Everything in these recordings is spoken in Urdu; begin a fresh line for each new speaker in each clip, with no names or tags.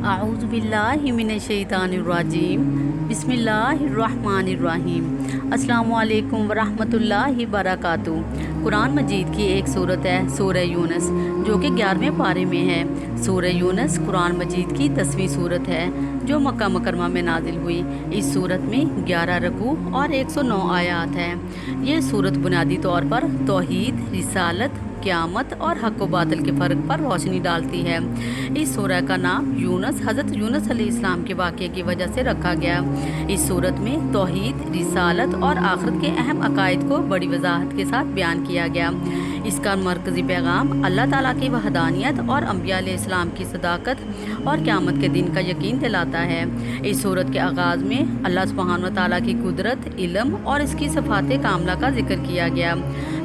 اعوذ باللہ من الشیطان الرجیم بسم اللہ الرحمن الرحیم۔ السلام علیکم ورحمۃ اللہ وبرکاتہ۔ قرآن مجید کی ایک صورت ہے سورہ یونس، جو کہ 11ویں پارے میں ہے۔ سورہ یونس قرآن مجید کی 10ویں صورت ہے جو مکہ مکرمہ میں نازل ہوئی۔ اس صورت میں 11 رکوع اور 109 آیات ہیں۔ یہ صورت بنیادی طور پر توحید، رسالت، قیامت اور حق و باطل کے فرق پر روشنی ڈالتی ہے۔ اس سورہ کا نام یونس حضرت یونس علیہ السلام کے واقعے کی وجہ سے رکھا گیا۔ اس صورت میں توحید، رسالت اور آخرت کے اہم عقائد کو بڑی وضاحت کے ساتھ بیان کیا گیا۔ اس کا مرکزی پیغام اللہ تعالیٰ کی وحدانیت اور انبیاء علیہ السلام کی صداقت اور قیامت کے دن کا یقین دلاتا ہے۔ اس صورت کے آغاز میں اللہ سبحانہ و تعالیٰ کی قدرت، علم اور اس کی صفات کاملہ کا ذکر کیا گیا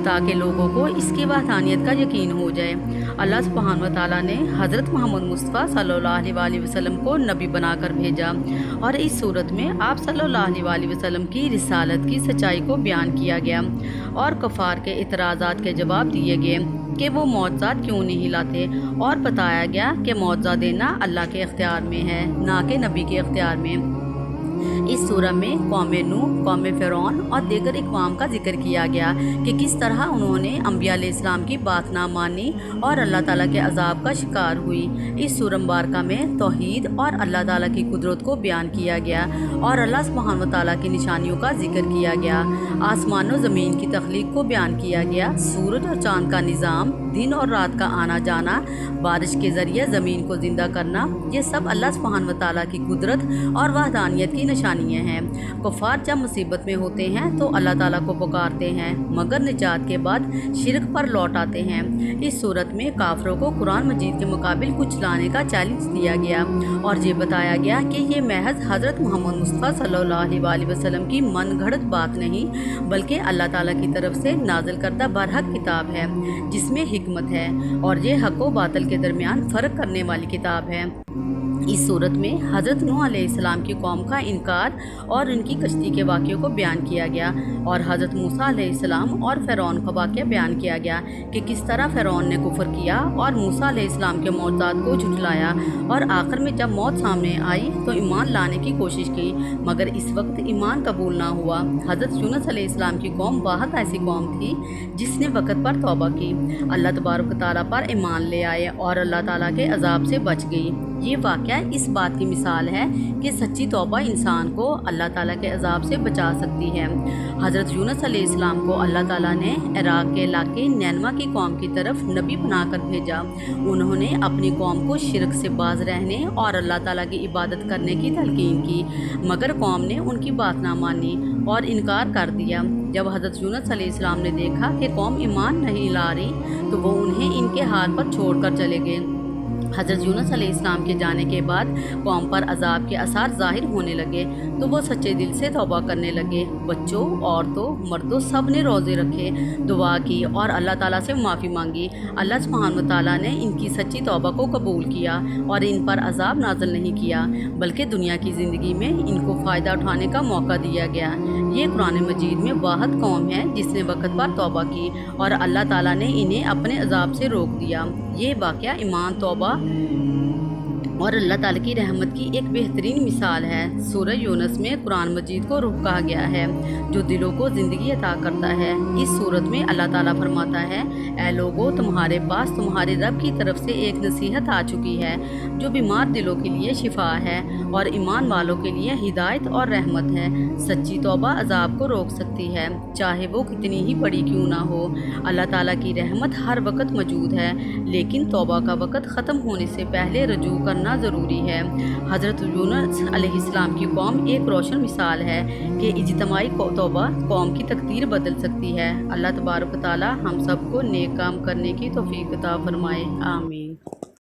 تاکہ لوگوں کو اس کی وحدانیت کا یقین ہو جائے۔ اللہ سبحانہ و تعالیٰ نے حضرت محمد مصطفیٰ صلی اللہ علیہ وسلم کو نبی بنا کر بھیجا، اور اس صورت میں آپ صلی اللہ علیہ وسلم کی رسالت کی سچائی کو بیان کیا گیا اور کفار کے اعتراضات کے جواب دیے گئے کہ وہ معجزات کیوں نہیں لاتے، اور بتایا گیا کہ معجزہ دینا اللہ کے اختیار میں ہے، نہ کہ نبی کے اختیار میں۔ اس سورہ میں قوم نوح، قوم فرعون اور دیگر اقوام کا ذکر کیا گیا کہ کس طرح انہوں نے انبیاء علیہ السلام کی بات نہ مانی اور اللہ تعالیٰ کے عذاب کا شکار ہوئی۔ اس سورہ مبارکہ میں توحید اور اللہ تعالیٰ کی قدرت کو بیان کیا گیا اور اللہ سبحانہ و تعالیٰ کی نشانیوں کا ذکر کیا گیا۔ آسمان و زمین کی تخلیق کو بیان کیا گیا، سورج اور چاند کا نظام، دن اور رات کا آنا جانا، بارش کے ذریعے زمین کو زندہ کرنا، یہ سب اللہ سبحانہ و تعالیٰ کی قدرت اور وحدانیت کی نشانیاں ہیں۔ کفار جب مصیبت میں ہوتے ہیں تو اللہ تعالیٰ کو پکارتے ہیں، مگر نجات کے بعد شرک پر لوٹ آتے ہیں۔ اس صورت میں کافروں کو قرآن مجید کے مقابل کچھ لانے کا چیلنج دیا گیا اور یہ بتایا گیا کہ یہ محض حضرت محمد مصطفیٰ صلی اللہ علیہ وسلم کی من گھڑت بات نہیں، بلکہ اللہ تعالیٰ کی طرف سے نازل کردہ برحق کتاب ہے جس میں حکمت ہے، اور یہ حق و باطل کے درمیان فرق کرنے والی کتاب ہے۔ اس صورت میں حضرت نوح علیہ السلام کی قوم کا انکار اور ان کی کشتی کے واقعے کو بیان کیا گیا، اور حضرت موسیٰ علیہ السلام اور فرعون کا واقعہ بیان کیا گیا کہ کس طرح فرعون نے کفر کیا اور موسیٰ علیہ السلام کے معجزات کو جھٹلایا، اور آخر میں جب موت سامنے آئی تو ایمان لانے کی کوشش کی، مگر اس وقت ایمان قبول نہ ہوا۔ حضرت یونس علیہ السلام کی قوم واحد ایسی قوم تھی جس نے وقت پر توبہ کی، اللہ تبارک و تعالیٰ پر ایمان لے آئے اور اللہ تعالیٰ کے عذاب سے بچ گئی۔ یہ واقعہ اس بات کی مثال ہے کہ سچی توبہ انسان کو اللہ تعالیٰ کے عذاب سے بچا سکتی ہے۔ حضرت یونس علیہ السلام کو اللہ تعالیٰ نے عراق کے علاقے نینوا کی قوم کی طرف نبی بنا کر بھیجا۔ انہوں نے اپنی قوم کو شرک سے باز رہنے اور اللہ تعالیٰ کی عبادت کرنے کی تلقین کی، مگر قوم نے ان کی بات نہ مانی اور انکار کر دیا۔ جب حضرت یونس علیہ السلام نے دیکھا کہ قوم ایمان نہیں لا رہی تو وہ انہیں ان کے حال پر چھوڑ کر چلے گئے۔ حضرت یونس علیہ السلام کے جانے کے بعد قوم پر عذاب کے اثار ظاہر ہونے لگے تو وہ سچے دل سے توبہ کرنے لگے۔ بچوں، عورتوں، مردوں سب نے روزے رکھے، دعا کی اور اللہ تعالیٰ سے معافی مانگی۔ اللہ سبحانہ و تعالیٰ نے ان کی سچی توبہ کو قبول کیا اور ان پر عذاب نازل نہیں کیا، بلکہ دنیا کی زندگی میں ان کو فائدہ اٹھانے کا موقع دیا گیا۔ یہ قرآن مجید میں واحد قوم ہے جس نے وقت پر توبہ کی اور اللہ تعالیٰ نے انہیں اپنے عذاب سے روک دیا۔ یہ واقعہ ایمان، توبہ اور اللہ تعالیٰ کی رحمت کی ایک بہترین مثال ہے۔ سورہ یونس میں قرآن مجید کو روح کہا گیا ہے جو دلوں کو زندگی عطا کرتا ہے۔ اس صورت میں اللہ تعالیٰ فرماتا ہے، اے لوگو، تمہارے پاس تمہارے رب کی طرف سے ایک نصیحت آ چکی ہے جو بیمار دلوں کے لیے شفا ہے اور ایمان والوں کے لیے ہدایت اور رحمت ہے۔ سچی توبہ عذاب کو روک سکتی ہے، چاہے وہ کتنی ہی بڑی کیوں نہ ہو۔ اللہ تعالیٰ کی رحمت ہر وقت موجود ہے، لیکن توبہ کا وقت ختم ہونے سے پہلے رجوع کرنا ضروری ہے۔ حضرت یونس علیہ السلام کی قوم ایک روشن مثال ہے کہ اجتماعی توبہ قوم کی تقدیر بدل سکتی ہے۔ اللہ تبارک و تعالی ہم سب کو نیک کام کرنے کی توفیق عطا فرمائے، آمین۔